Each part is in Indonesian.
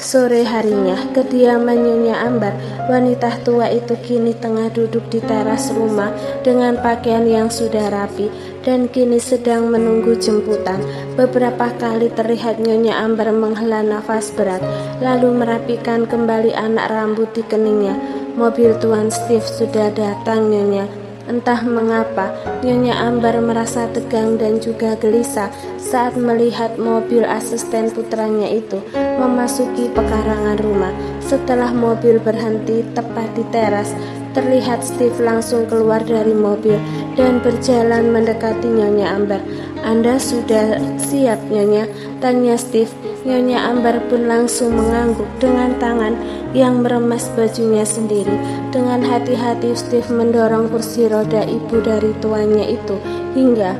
Sore harinya, kediaman Nyonya Ambar, wanita tua itu kini tengah duduk di teras rumah dengan pakaian yang sudah rapi dan kini sedang menunggu jemputan. Beberapa kali terlihat Nyonya Ambar menghela nafas berat, lalu merapikan kembali anak rambut di keningnya. Mobil Tuan Steve sudah datang, Nyonya. Entah mengapa, Nyonya Ambar merasa tegang dan juga gelisah saat melihat mobil asisten putranya itu memasuki pekarangan rumah. Setelah mobil berhenti tepat di teras, terlihat Steve langsung keluar dari mobil dan berjalan mendekati Nyonya Ambar. "Anda sudah siap, Nyonya?" tanya Steve. Nyonya Ambar pun langsung mengangguk dengan tangan yang meremas bajunya sendiri. Dengan hati-hati Steve mendorong kursi roda ibu dari tuannya itu hingga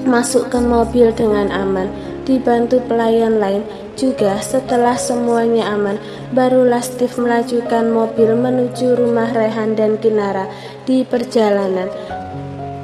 masuk ke mobil dengan aman, dibantu pelayan lain juga. Setelah semuanya aman, barulah Steve melajukan mobil menuju rumah Rehan dan Kinara. Di perjalanan,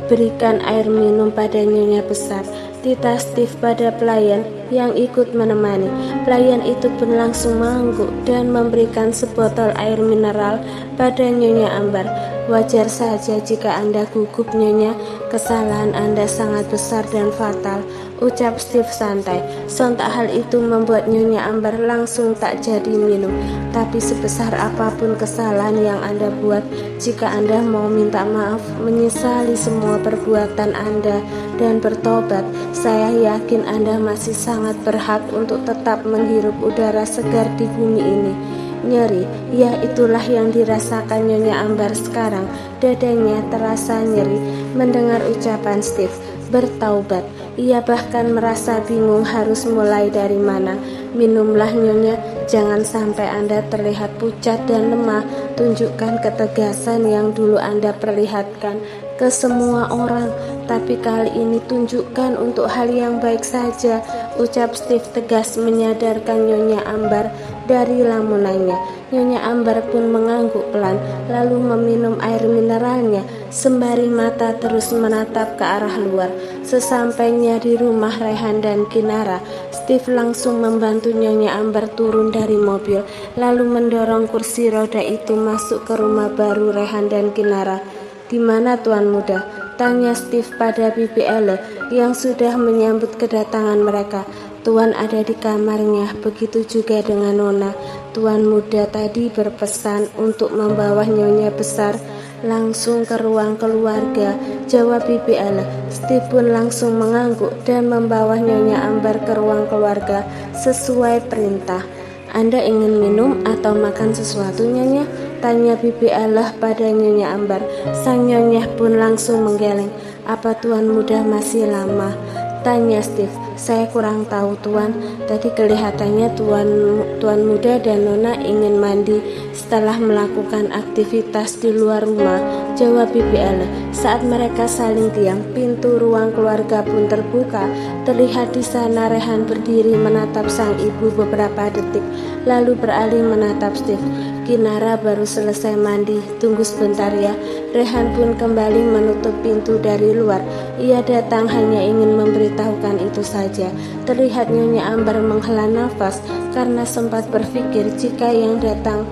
berikan air minum pada Nyonya besar, titah Steve pada pelayan yang ikut menemani. Pelayan itu pun langsung mengangguk dan memberikan sebotol air mineral pada Nyonya Ambar. "Wajar saja jika Anda gugup, Nyonya. Kesalahan Anda sangat besar dan fatal," ucap Steve santai. Sontak hal itu membuat Nyonya Ambar langsung tak jadi minum. "Tapi sebesar apapun kesalahan yang Anda buat, jika Anda mau minta maaf, menyesali semua perbuatan Anda dan bertobat, saya yakin Anda masih sangat berhak untuk tetap menghirup udara segar di bumi ini." Nyeri, ya itulah yang dirasakan Nyonya Ambar sekarang. Dadanya terasa nyeri mendengar ucapan Steve bertaubat. Ia bahkan merasa bingung harus mulai dari mana. "Minumlah, Nyonya, jangan sampai Anda terlihat pucat dan lemah. Tunjukkan ketegasan yang dulu Anda perlihatkan ke semua orang, tapi kali ini tunjukkan untuk hal yang baik saja," ucap Steve tegas menyadarkan Nyonya Ambar dari lamunannya. Nyonya Ambar pun mengangguk pelan, lalu meminum air mineralnya sembari mata terus menatap ke arah luar. Sesampainya di rumah Rehan dan Kinara, Steve langsung membantu Nyonya Ambar turun dari mobil, lalu mendorong kursi roda itu masuk ke rumah baru Rehan dan Kinara. "Di mana Tuan Muda?" tanya Steve pada Bibi Elle yang sudah menyambut kedatangan mereka. "Tuan ada di kamarnya, begitu juga dengan Nona. Tuan Muda tadi berpesan untuk membawa Nyonya besar langsung ke ruang keluarga," jawab Bibi Elle. Steve pun langsung mengangguk dan membawa Nyonya Ambar ke ruang keluarga sesuai perintah. "Anda ingin minum atau makan sesuatu, Nyonya?" tanya Bibi Elle pada Nyonya Ambar. Sang Nyonya pun langsung menggeleng. "Apa Tuan Muda masih lama?" tanya Steve. "Saya kurang tahu, Tuan. Tadi kelihatannya Tuan Muda dan Nona ingin mandi setelah melakukan aktivitas di luar rumah," jawab Bibi Elle. Saat mereka saling diam, pintu ruang keluarga pun terbuka. Terlihat di sana Rehan berdiri menatap sang ibu beberapa detik, lalu beralih menatap Steve. "Kinara baru selesai mandi, tunggu sebentar ya." Rehan pun kembali menutup pintu dari luar. Ia datang hanya ingin memberitahukan itu saja. Terlihat Nyonya Ambar menghela nafas karena sempat berpikir jika yang datang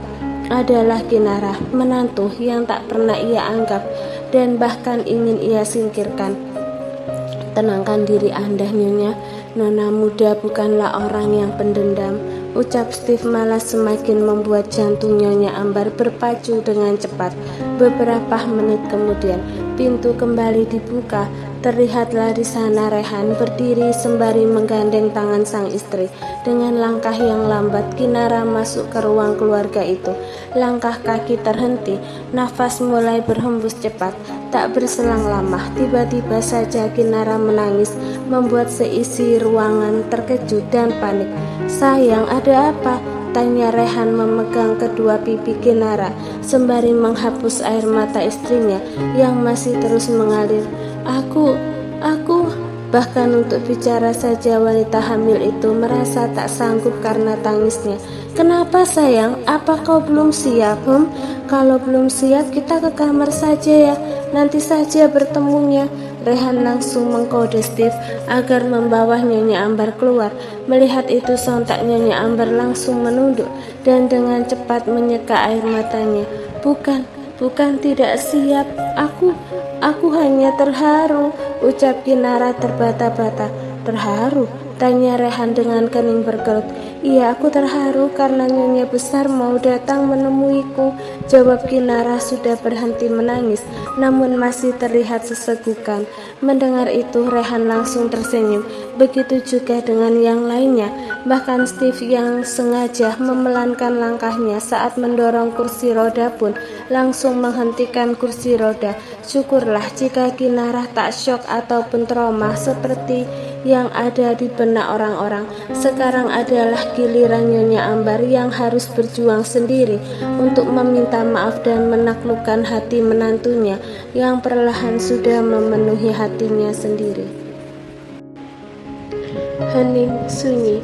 adalah Kinara, menantu yang tak pernah ia anggap dan bahkan ingin ia singkirkan. "Tenangkan diri Anda, Nyonya. Nona Muda bukanlah orang yang pendendam," ucap Steve malah semakin membuat jantung Nyonya Ambar berpacu dengan cepat. Beberapa menit kemudian, pintu kembali dibuka. Terlihatlah di sana Rehan berdiri sembari menggandeng tangan sang istri. Dengan langkah yang lambat, Kinara masuk ke ruang keluarga itu. Langkah kaki terhenti, nafas mulai berhembus cepat. Tak berselang lama, tiba-tiba saja Kinara menangis, membuat seisi ruangan terkejut dan panik. "Sayang, ada apa?" tanya Rehan memegang kedua pipi Kinara sembari menghapus air mata istrinya yang masih terus mengalir. Aku Bahkan untuk bicara saja wanita hamil itu merasa tak sanggup karena tangisnya. "Kenapa sayang? Apa kau belum siap? Kalau belum siap kita ke kamar saja ya. Nanti saja bertemunya," Rehan langsung mengkode Steve agar membawa Nyonya Ambar keluar. Melihat itu sontak Nyonya Ambar langsung menunduk dan dengan cepat menyeka air matanya. Bukan tidak siap. Aku hanya terharu, ucap Kinara terbata-bata. Terharu? Tanya Rehan dengan kening berkerut. Iya, aku terharu karena Nyonya Besar mau datang menemuiku, jawab Kinara sudah berhenti menangis, namun masih terlihat sesegukan. Mendengar itu, Rehan langsung tersenyum. Begitu juga dengan yang lainnya. Bahkan Steve yang sengaja memelankan langkahnya saat mendorong kursi roda pun langsung menghentikan kursi roda. Syukurlah jika Kinara tak syok ataupun trauma seperti yang ada di benak orang-orang. Sekarang adalah giliran Nyonya Ambar yang harus berjuang sendiri untuk meminta maaf dan menaklukkan hati menantunya yang perlahan sudah memenuhi hatinya sendiri. Hening sunyi.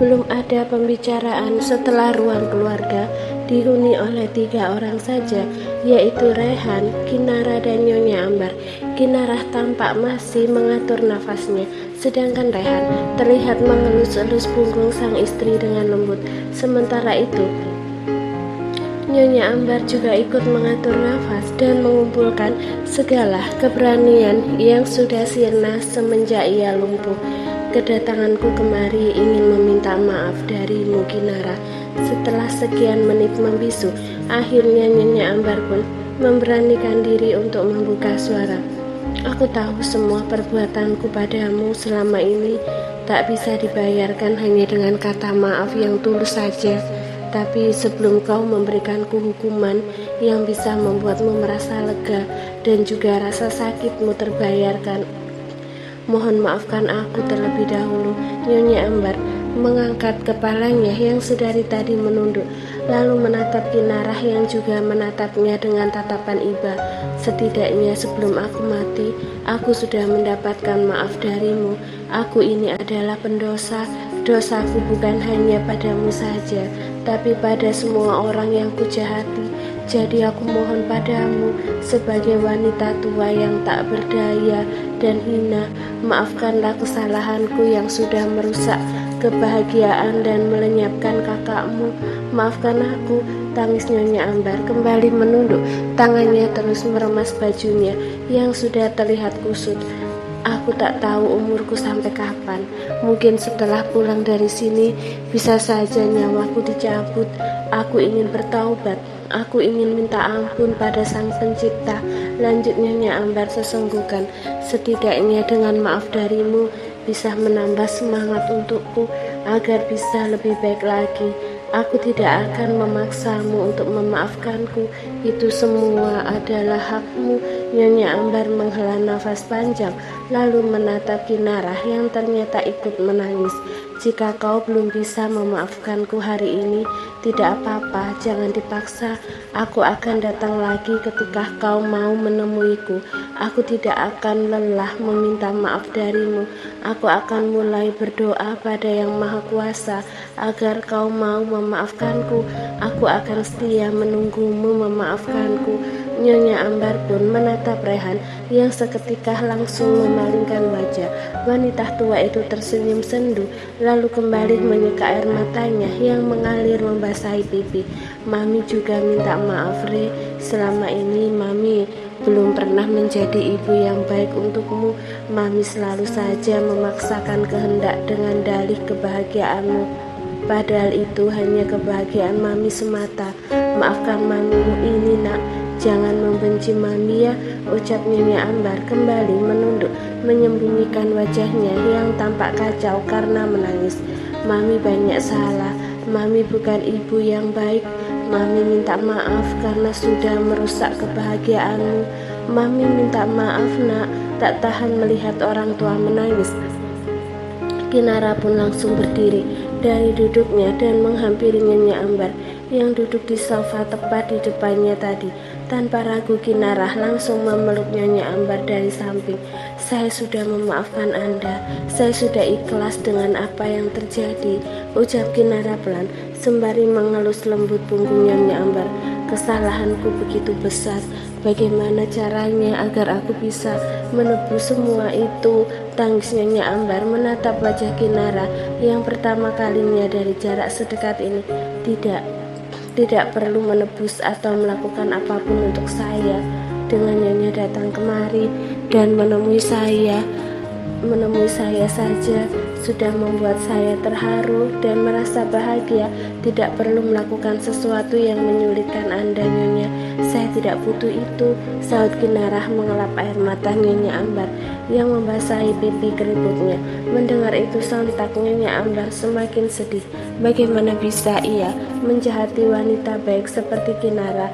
Belum ada pembicaraan setelah ruang keluarga dihuni oleh 3 orang saja, yaitu Rehan, Kinara, dan Nyonya Ambar. Kinara tampak masih mengatur nafasnya, sedangkan Rehan terlihat mengelus-elus punggung sang istri dengan lembut. Sementara itu, Nyonya Ambar juga ikut mengatur nafas dan mengumpulkan segala keberanian yang sudah sirna semenjak ia lumpuh. Kedatanganku kemari ingin meminta maaf darimu, Kinara. Setelah sekian menit membisu, akhirnya Nyonya Ambar pun memberanikan diri untuk membuka suara. Aku tahu semua perbuatanku padamu selama ini tak bisa dibayarkan hanya dengan kata maaf yang tulus saja. Tapi sebelum kau memberikanku hukuman yang bisa membuatmu merasa lega dan juga rasa sakitmu terbayarkan, mohon maafkan aku terlebih dahulu. Nyonya Ambar mengangkat kepalanya yang sedari tadi menunduk, lalu menatap Kinara yang juga menatapnya dengan tatapan iba. Setidaknya sebelum aku mati, aku sudah mendapatkan maaf darimu. Aku ini adalah pendosa. Dosaku bukan hanya padamu saja, tapi pada semua orang yang kujahati. Jadi aku mohon padamu sebagai wanita tua yang tak berdaya dan hina, maafkanlah kesalahanku yang sudah merusak kebahagiaan dan melenyapkan kakakmu. Maafkan aku, tangis Nyonya Ambar kembali menunduk. Tangannya terus meremas bajunya yang sudah terlihat kusut. Aku tak tahu umurku sampai kapan. Mungkin setelah pulang dari sini bisa saja nyawaku dicabut. Aku ingin bertaubat. Aku ingin minta ampun pada Sang Pencipta. Lanjut Nyonya Ambar sesenggukan. Setidaknya dengan maaf darimu bisa menambah semangat untukku agar bisa lebih baik lagi. Aku tidak akan memaksamu untuk memaafkanku. Itu semua adalah hakmu. Nyonya Ambar menghela nafas panjang, lalu menatap Kinara yang ternyata ikut menangis. Jika kau belum bisa memaafkanku hari ini, tidak apa-apa, jangan dipaksa. Aku akan datang lagi ketika kau mau menemuiku. Aku tidak akan lelah meminta maaf darimu. Aku akan mulai berdoa pada Yang Maha Kuasa agar kau mau memaafkanku. Aku akan setia menunggumu memaafkanku. Nyonya Ambar pun menatap Rehan yang seketika langsung memalingkan wajah. Wanita tua itu tersenyum sendu, lalu kembali menyeka air matanya yang mengalir membasahi pipi. Mami juga minta maaf, Re. Selama ini Mami belum pernah menjadi ibu yang baik untukmu. Mami selalu saja memaksakan kehendak dengan dalih kebahagiaanmu. Padahal itu hanya kebahagiaan Mami semata. Maafkan Mamimu ini, nak. Jangan membenci Mami ya, ucap Nyonya Ambar kembali menunduk, menyembunyikan wajahnya yang tampak kacau karena menangis. Mami banyak salah. Mami bukan ibu yang baik. Mami minta maaf karena sudah merusak kebahagiaanmu. Mami minta maaf, nak. Tak tahan melihat orang tua menangis, Kinara pun langsung berdiri dari duduknya dan menghampiri Nyonya Ambar yang duduk di sofa tepat di depannya tadi. Tanpa ragu Kinara langsung memeluk Nyonya Ambar dari samping. Saya sudah memaafkan Anda. Saya sudah ikhlas dengan apa yang terjadi, ucap Kinara pelan sembari mengelus lembut punggung Nyonya Ambar. Kesalahanku begitu besar. Bagaimana caranya agar aku bisa menebus semua itu? Tangis Nyonya Ambar menatap wajah Kinara yang pertama kalinya dari jarak sedekat ini. Tidak perlu menebus atau melakukan apapun untuk saya. Dengan Nyonya datang kemari dan menemui saya saja sudah membuat saya terharu dan merasa bahagia. Tidak perlu melakukan sesuatu yang menyulitkan Anda, Nyonya. Saya tidak butuh itu, sahut Kinara mengelap air mata Nyonya Ambar yang membasahi pipi keriputnya. Mendengar itu sontak Nyonya Ambar semakin sedih. Bagaimana bisa ia menjahati wanita baik seperti Kinara,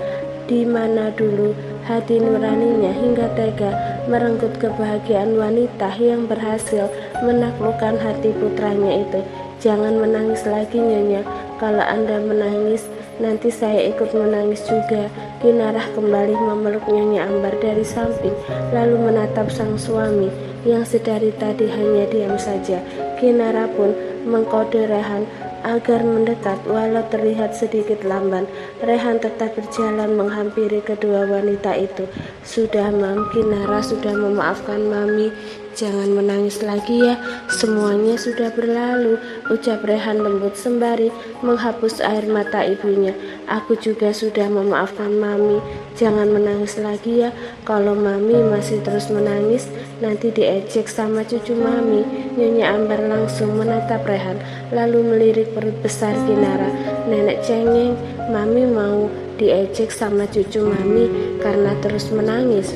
di mana dulu hati nuraninya hingga tega merenggut kebahagiaan wanita yang berhasil menaklukkan hati putranya itu. Jangan menangis lagi, Nyonya. Kalau Anda menangis, nanti saya ikut menangis juga. Kinara kembali memeluk Nyonya Ambar dari samping, lalu menatap sang suami yang sedari tadi hanya diam saja. Kinara pun mengkode Rehan agar mendekat, walau terlihat sedikit lamban. Rehan tetap berjalan menghampiri kedua wanita itu. Sudah, Mam, Kinara sudah memaafkan Mami. Jangan menangis lagi ya, semuanya sudah berlalu, ucap Rehan lembut sembari menghapus air mata ibunya. Aku juga sudah memaafkan Mami. Jangan menangis lagi ya, kalau Mami masih terus menangis, nanti diejek sama cucu Mami. Nyonya Ambar langsung menatap Rehan, lalu melirik perut besar Kinara. Nenek cengeng, Mami mau diejek sama cucu Mami karena terus menangis.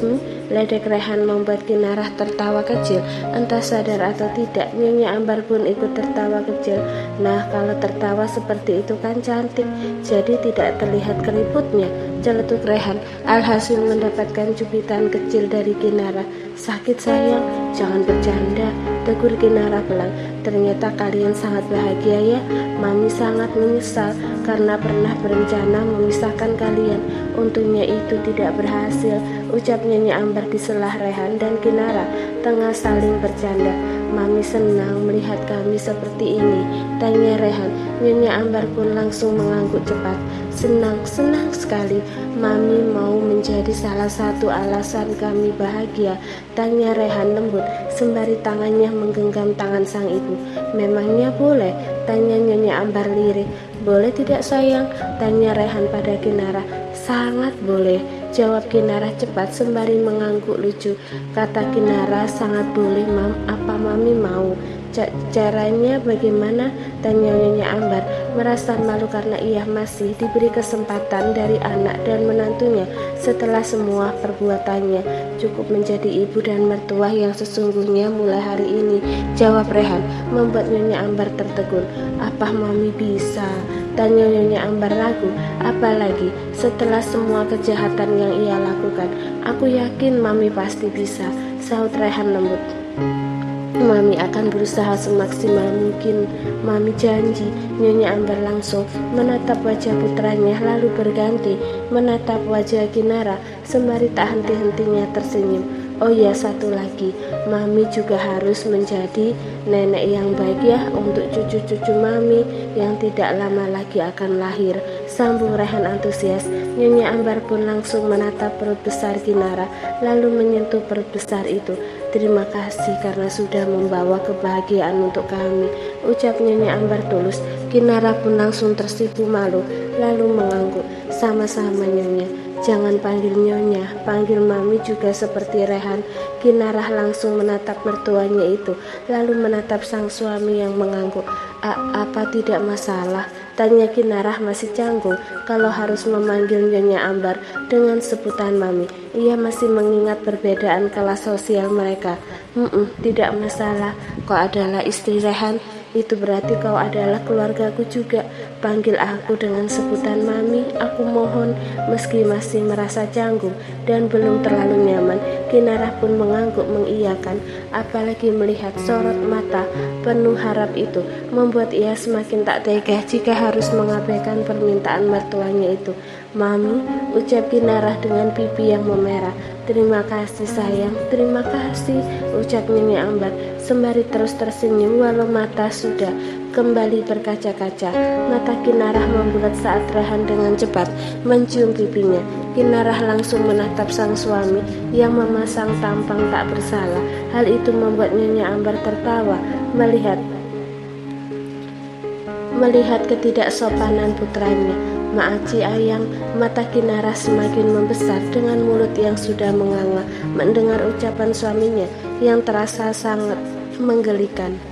Ledek Rehan membuat Kinara tertawa kecil. Entah sadar atau tidak, Nyonya Ambar pun ikut tertawa kecil. Nah, kalau tertawa seperti itu kan cantik, jadi tidak terlihat keriputnya, celetuk Rehan. Alhasil mendapatkan cubitan kecil dari Kinara. Sakit sayang, jangan bercanda, tegur Kinara pelan. Ternyata kalian sangat bahagia ya. Mami sangat menyesal karena pernah berencana memisahkan kalian. Untungnya itu tidak berhasil, ucap Nyonya Ambar di selah Rehan dan Kinara tengah saling bercanda. Mami senang melihat kami seperti ini, tanya Rehan. Nyonya Ambar pun langsung mengangguk cepat. Senang sekali. Mami mau menjadi salah satu alasan kami bahagia, tanya Rehan lembut sembari tangannya menggenggam tangan sang ibu. Memangnya boleh? Tanya Nyonya Ambar lirik. Boleh tidak sayang? Tanya Rehan pada Kinara. Sangat boleh, jawab Kinara cepat sembari mengangguk lucu. Kata Kinara, sangat boleh, Mam. Apa Mami mau? Caranya bagaimana? Tanya Nyonya Ambar, merasa malu karena ia masih diberi kesempatan dari anak dan menantunya setelah semua perbuatannya. Cukup menjadi ibu dan mertua yang sesungguhnya mulai hari ini, jawab Rehan, membuat Nyonya Ambar tertegun. Apa Mami bisa? Tanya Nyonya Ambar ragu. Apalagi setelah semua kejahatan yang ia lakukan? Aku yakin Mami pasti bisa, sahut Rehan lembut. Mami akan berusaha semaksimal mungkin, Mami janji. Nyonya Ambar langsung menatap wajah putranya lalu berganti menatap wajah Kinara sembari tak henti-hentinya tersenyum. Oh ya, satu lagi, Mami juga harus menjadi nenek yang baik ya untuk cucu-cucu Mami yang tidak lama lagi akan lahir, sambung Rehan antusias. Nyonya Ambar pun langsung menatap perut besar Kinara lalu menyentuh perut besar itu. Terima kasih karena sudah membawa kebahagiaan untuk kami, ucap Nyonya Ambar tulus. Kinara pun langsung tersipu malu lalu mengangguk. Sama-sama Nyonya, jangan panggil Nyonya, panggil Mami juga seperti Rehan. Kinara langsung menatap mertuanya itu lalu menatap sang suami yang mengangguk. Apa tidak masalah? Tanya Kinara masih canggung kalau harus memanggil Nyonya Ambar dengan sebutan Mami. Ia masih mengingat perbedaan kelas sosial mereka. Tidak masalah, kau adalah istri Rehan, itu berarti kau adalah keluargaku juga. Panggil aku dengan sebutan Mami, aku mohon. Meski masih merasa canggung dan belum terlalu nyaman, Kinara pun mengangguk mengiyakan. Apalagi melihat sorot mata penuh harap itu membuat ia semakin tak tega jika harus mengabaikan permintaan mertuanya itu. Mami, ucap Kinara dengan pipi yang memerah. Terima kasih sayang, terima kasih, ucap Nyonya Ambar sembari terus tersenyum walau mata sudah kembali berkaca-kaca. Mata Kinarah membulat saat Rehan dengan cepat mencium pipinya. Kinarah langsung menatap sang suami yang memasang tampang tak bersalah. Hal itu membuat Nyonya Ambar tertawa melihat ketidaksopanan putranya. Maaci ayang, mata Kinarah semakin membesar dengan mulut yang sudah menganga mendengar ucapan suaminya yang terasa sangat menggelikan.